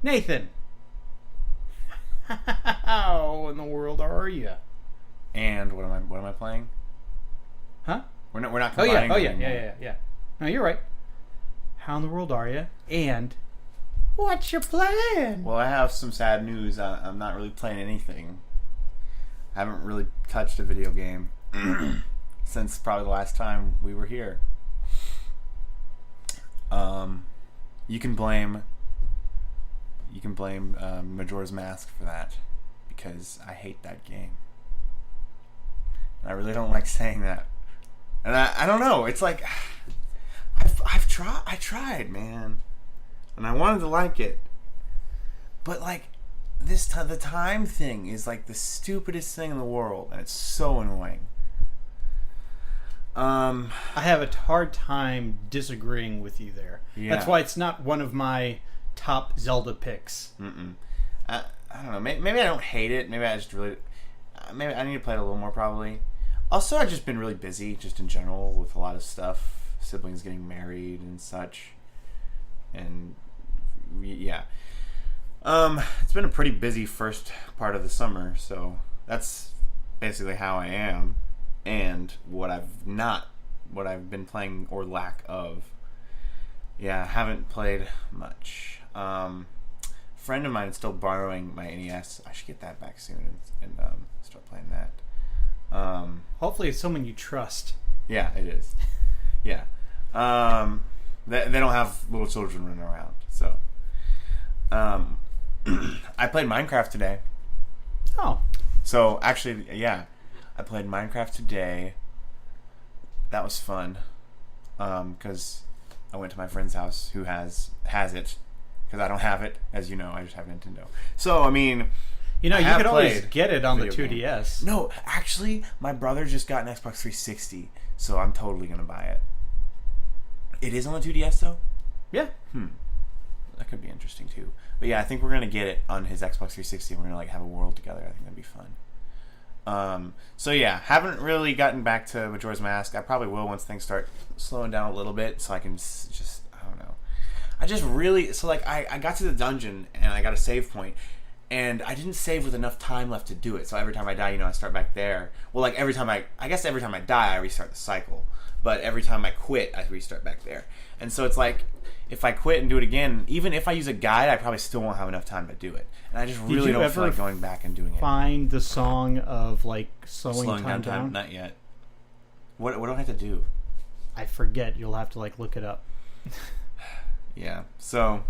Nathan. How in the world are you? And what am I playing? Huh? We're not Oh yeah. combining. Oh yeah. anymore. Yeah. No, you're right. How in the world are you? And what's your plan? Well, I have some sad news. I'm not really playing anything. I haven't really touched a video game since probably the last time we were here. You can blame Majora's Mask for that because I hate that game. And I really don't like saying that. And I don't know. It's like I tried, man, and I wanted to like it, but like the time thing is like the stupidest thing in the world, and it's so annoying. I have a hard time disagreeing with you there. Yeah. That's why it's not one of my top Zelda picks. I don't know. Maybe I don't hate it. Maybe I just really. Maybe I need to play it a little more probably. Also, I've just been really busy, just in general, with a lot of stuff. Siblings getting married and such, and yeah. It's been a pretty busy first part of the summer, so that's basically how I am, and what I've been playing or lack of. Yeah, I haven't played much. A friend of mine is still borrowing my NES. I should get that back soon and start playing that. Hopefully it's someone you trust. Yeah, it is. Yeah. They don't have little children running around, so. I played Minecraft today. Oh. So, actually, yeah. I played Minecraft today. That was fun. Because I went to my friend's house who has it. Because I don't have it. As you know, I just have Nintendo. So, I mean... You know, I you have could always played get it on the video 2DS. No, actually, my brother just got an Xbox 360, so I'm totally going to buy it. It is on the 2DS, though? Yeah. That could be interesting, too. But yeah, I think we're going to get it on his Xbox 360, and we're going to like have a world together. I think that'd be fun. So yeah, haven't really gotten back to Majora's Mask. I probably will once things start slowing down a little bit, so I can just, I don't know. I just really, so like, I got to the dungeon, and I got a save point, and I didn't save with enough time left to do it. So every time I die, I start back there. Well, like every time I guess every time I die, I restart the cycle. But every time I quit, I restart back there. And so it's like, if I quit and do it again, even if I use a guide, I probably still won't have enough time to do it. And I just really don't feel like going back and doing it. Find the song of like slowing time down? Not yet. What do I have to do? I forget. You'll have to like look it up. Yeah. So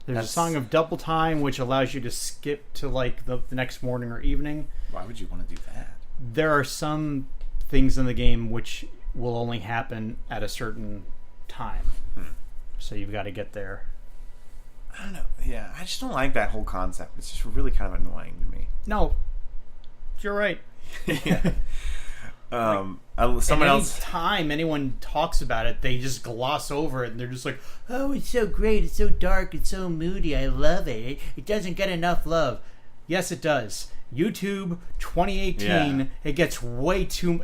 there's a song of double time which allows you to skip to like the next morning or evening. Why would you want to do that? There are some things in the game which will only happen at a certain time. So you've got to get there. I don't know. Yeah, I just don't like that whole concept. It's just really kind of annoying to me. No. You're right. Yeah. Someone else. Time anyone talks about it, they just gloss over it, and they're just like, "Oh, it's so great! It's so dark! It's so moody! I love it! It doesn't get enough love." Yes, it does. YouTube 2018. Yeah. It gets way too.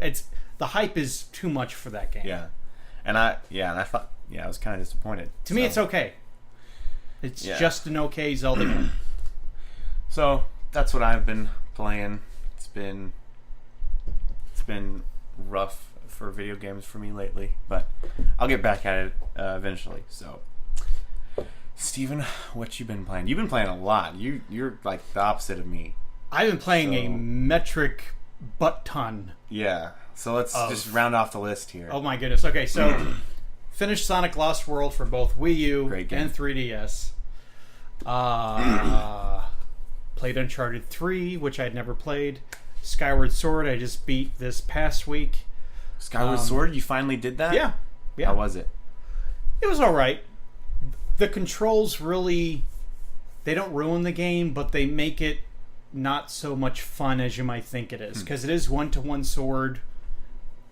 The hype is too much for that game. Yeah, and I thought, I was kind of disappointed. To me, it's okay. It's just an okay Zelda game. So that's what I've been playing. It's been rough for video games for me lately, but I'll get back at it eventually. So, Steven, what you been playing? You've been playing a lot. You're like the opposite of me. I've been playing a metric butt ton. Yeah. So let's just round off the list here. Oh my goodness. Okay, so finished Sonic Lost World for both Wii U and 3DS. Played Uncharted 3, which I'd never played. Skyward Sword, I just beat this past week. Skyward Sword, you finally did that? Yeah. How was it? It was alright. The controls really, they don't ruin the game, but they make it not so much fun as you might think it is. Because it is one-to-one sword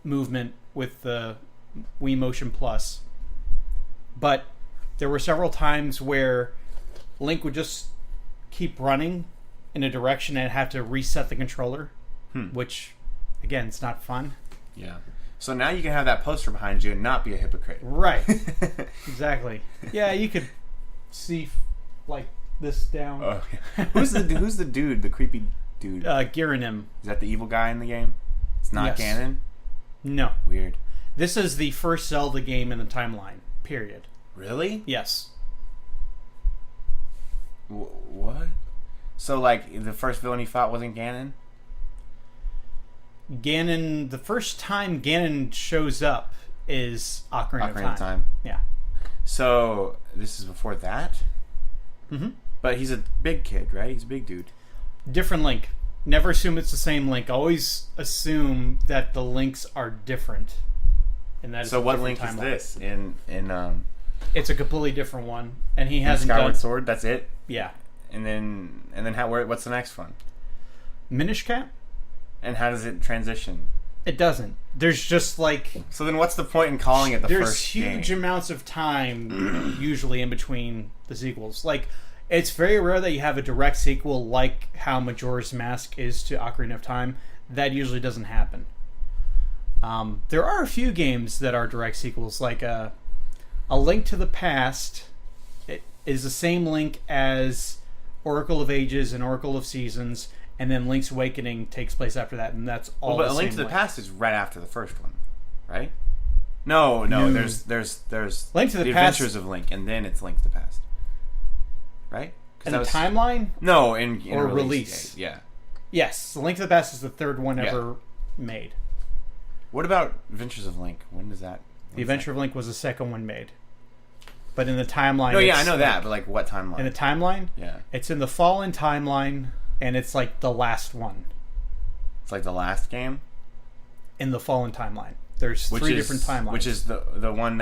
movement with the Wii Motion Plus. But there were several times where Link would just keep running in a direction and have to reset the controller, which, again, it's not fun. Yeah. So now you can have that poster behind you and not be a hypocrite. Right. Exactly. Yeah, you could see like this down. Oh, yeah. Who's the dude? The creepy dude? Giranim. Is that the evil guy in the game? It's not Yes. Ganon? No. Weird. This is the first Zelda game in the timeline. Period. Really? Yes. What? So, like, the first villain he fought wasn't Ganon? Ganon, the first time Ganon shows up is Ocarina Ocarina of Time. Yeah. So, this is before that? Mm-hmm. But he's a big kid, right? He's a big dude. Different Link. Never assume it's the same Link. Always assume that the links are different. And that is So a what different Link is timeline. this? In It's a completely different one, and he hasn't Skyward done. Sword? That's it? Yeah. And then what's the next one? Minish Cap? And how does it transition? It doesn't. There's just like So then what's the point in calling it the there's first huge game? amounts of time usually in between the sequels. Like it's very rare that you have a direct sequel like how Majora's Mask is to Ocarina of Time. That usually doesn't happen. There are a few games that are direct sequels, like A Link to the Past. It is the same link as Oracle of Ages and Oracle of Seasons, and then Link's Awakening takes place after that, and that's all. But the A Link same to the link. Past is right after the first one, right? No. No. There's Link to the Past- Adventures of Link, and then it's Link to the Past, right? 'Cause And that the was- timeline. No, in or release release. date, yeah. Yes, The Link to the Past is the third one Yeah. ever made. What about Adventures of Link? When does that? The Adventure of Link was the second one made. But in the timeline... No, yeah, I it's know like- that, but like what timeline? In the timeline, Yeah, it's in the Fallen timeline, and it's like the last one it's like the last game, in the Fallen timeline. There's which three is different timelines. which is the one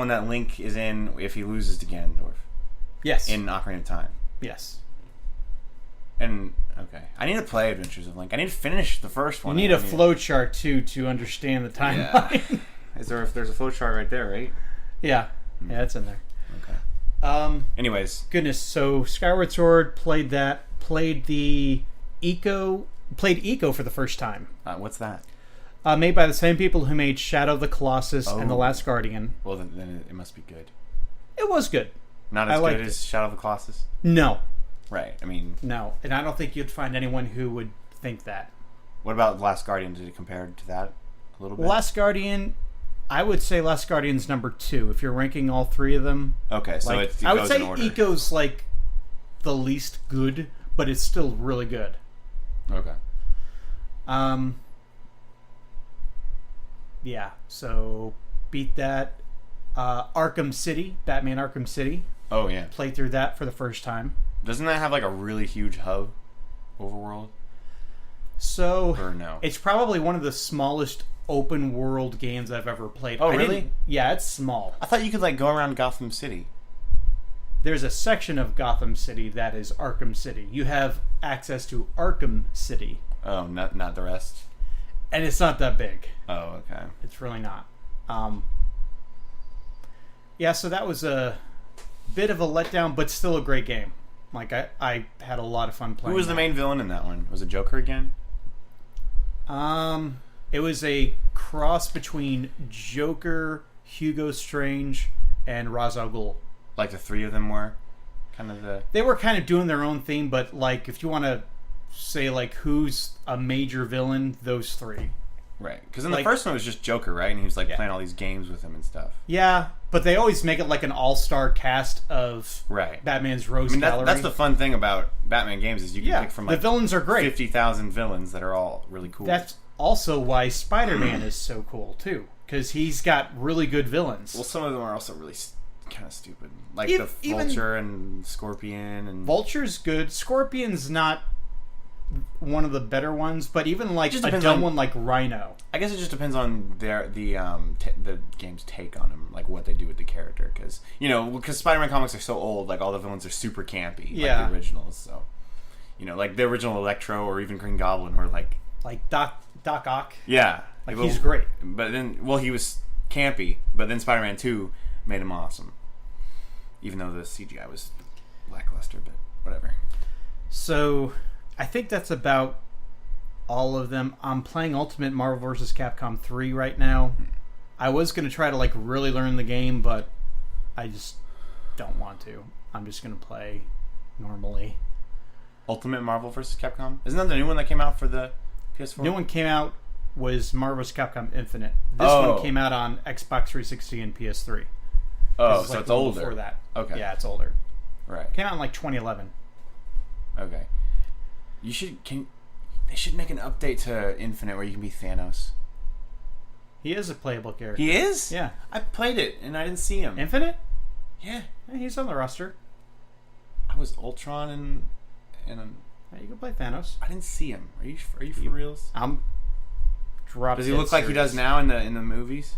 that Link is in if he loses to Ganondorf yes. in Ocarina of Time. Yes. And okay, I need to play Adventures of Link. I need to finish the first You one. need a I flow chart, too, to understand the timeline. There's a flow chart right there, right? Yeah. Yeah, it's in there. Okay. Anyways, Goodness, so Skyward Sword, played that. Played Eco for the first time. what's that? Made by the same people who made Shadow of the Colossus and The Oh. Last Guardian. Well, then it must be good. It was good. Not I as liked good it. as Shadow of the Colossus. No. Right. I mean, No. And I don't think you'd find anyone who would think that. what about Last Guardian? Did it compare to that a little bit? Last Guardian, I would say Last Guardian's number 2 if you're ranking all three of them. Okay, so Like, it I would goes say in order. Eco's like the least good, but it's still really good. Okay. Yeah, so beat that. Arkham City, Batman Arkham City. Oh yeah. Played through that for the first time. Doesn't that have like a really huge hub overworld? So Or no? it's probably one of the smallest open world games I've ever played. Oh, I really? didn't- Yeah, it's small. I thought you could like go around Gotham City. There's a section of Gotham City that is Arkham City. You have access to Arkham City, Oh, not the rest. and it's not that big. Oh, okay. It's really not. Yeah, so that was a bit of a letdown, but still a great game. Like I had a lot of fun playing. Who was the that. main villain in that one? Was it Joker again? It was a cross between Joker, Hugo Strange, and Ra's al Ghul. Like the three of them were kind of the. They were kind of doing their own thing, but like if you want to say like who's a major villain, those three. Right, because in Like- the first one it was just Joker, right? And he was like Yeah. playing all these games with him and stuff. Yeah, but they always make it like an all-star cast of Right. Batman's I Rose mean, Gallery. that's the fun thing about Batman games is you can yeah, pick from the like villains are great. 50,000 villains that are all really cool. That's also why Spider-Man is so cool too, because he's got really good villains. Well, some of them are also really kind of stupid, like Ev- the even- Vulture and Scorpion and. Vulture's good. Scorpion's not one of the better ones, but even like Just a depends dumb on- one like Rhino. I guess it just depends on the game's take on him, like what they do with the character, because because Spider-Man comics are so old, like all the villains are super campy, Yeah. like the originals. So, like the original Electro or even Green Goblin were like, Like Doc Ock. yeah, Like well, he's great. But then, he was campy, but then Spider-Man 2 made him awesome, even though the CGI was lackluster. But whatever. So I think that's about all of them. I'm playing Ultimate Marvel vs. Capcom 3 right now. I was going to try to like really learn the game, but I don't want to. I'm just going to play normally. Ultimate Marvel vs. Capcom? Isn't that the new one that came out for the PS4? New one came out was Marvel's Capcom Infinite. This one came out on Xbox 360 and PS3. Oh, so it's the one older. Before that. Okay. Yeah, it's older. Right. Came out in like 2011. Okay. They should make an update to Infinite where you can be Thanos. He is a playable character. He is? Yeah. I played it and I didn't see him. Infinite? Yeah. Yeah, he's on the roster. I was Ultron and Yeah, you can play Thanos. I didn't see him. Are you for reals? I'm dropped. Does he look like he does now in the movies?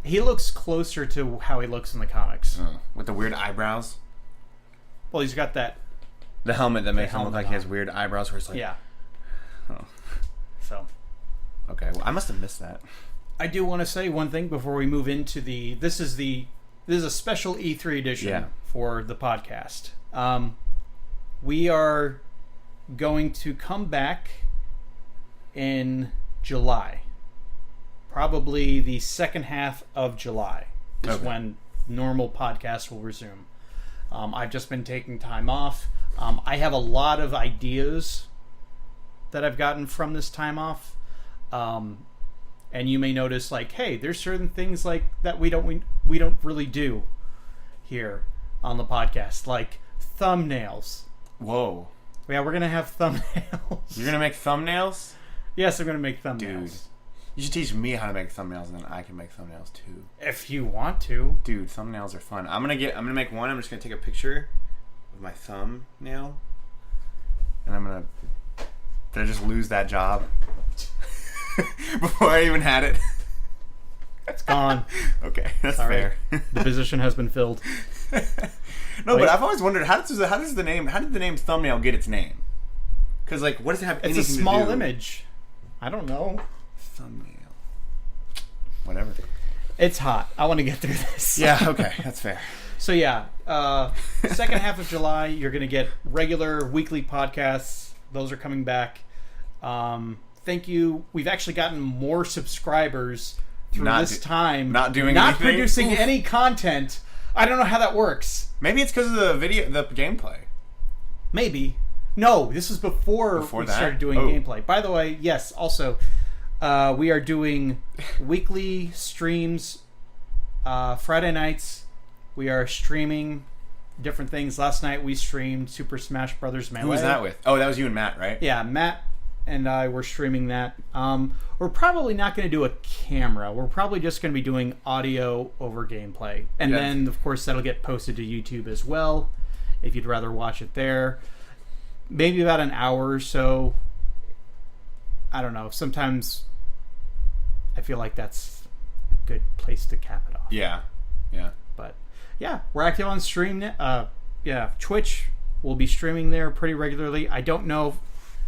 He looks closer to how he looks in the comics. With the weird eyebrows? Well, he's got that. The helmet that makes him look helmet like he has on. weird eyebrows where it's like... Yeah. Oh. So. Okay, well, I must have missed that. I do want to say one thing before we move into the. This is a special E3 edition for the podcast. We are going to come back in July. Probably the second half of July is when normal podcasts will resume. I've just been taking time off. I have a lot of ideas that I've gotten from this time off. And you may notice, like, hey, there's certain things like that we don't really do here on the podcast, like thumbnails. Whoa. Yeah, we're gonna have thumbnails. You're gonna make thumbnails? Yes, I'm gonna make thumbnails. Dude, you should teach me how to make thumbnails, and then I can make thumbnails too. If you want to. Dude, thumbnails are fun. I'm gonna make one. I'm just gonna take a picture of my thumbnail, and did I just lose that job before I even had it? It's gone. Okay, that's Sorry. fair. The position has been filled. No, but I've always wondered how did the name thumbnail get its name? Because like, what does it have anything to do? It's a small image. I don't know. Thumbnail. Whatever. It's hot. I want to get through this. Yeah. Okay, that's fair. So yeah, second half of July, you're going to get regular weekly podcasts. Those are coming back. Thank you. We've actually gotten more subscribers through this time. Not producing any content. I don't know how that works. Maybe it's because of the gameplay. Maybe. No, this is before we started doing gameplay. By the way, yes, also, we are doing weekly streams Friday nights. We are streaming different things. Last night we streamed Super Smash Brothers Melee. Who was that with? Oh, that was you and Matt, right? Yeah, Matt and I were streaming that. We're probably not going to do a camera. We're probably just going to be doing audio over gameplay. And then, of course, that'll get posted to YouTube as well, if you'd rather watch it there. Maybe about an hour or so. I don't know. Sometimes I feel like that's a good place to cap it off. Yeah. Yeah. But, yeah, we're active on stream. Twitch. We'll be streaming there pretty regularly. I don't know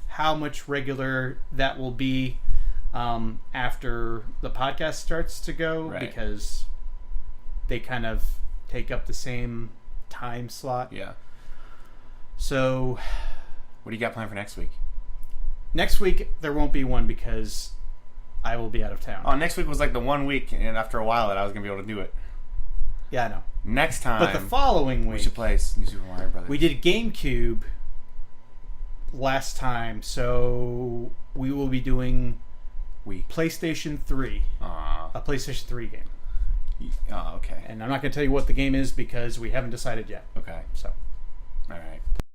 how much regular that will be after the podcast starts to go, because they kind of take up the same time slot. Yeah. So, what do you got planned for next week? Next week there won't be one because I will be out of town. Oh, next week was like the 1 week, and after a while that I was gonna be able to do it. Yeah, I know. Next time, but the following week we should play New Super Mario Brothers. We did GameCube last time, so we will be doing PlayStation 3. A PlayStation 3 game. Oh, okay. And I'm not going to tell you what the game is because we haven't decided yet. Okay. So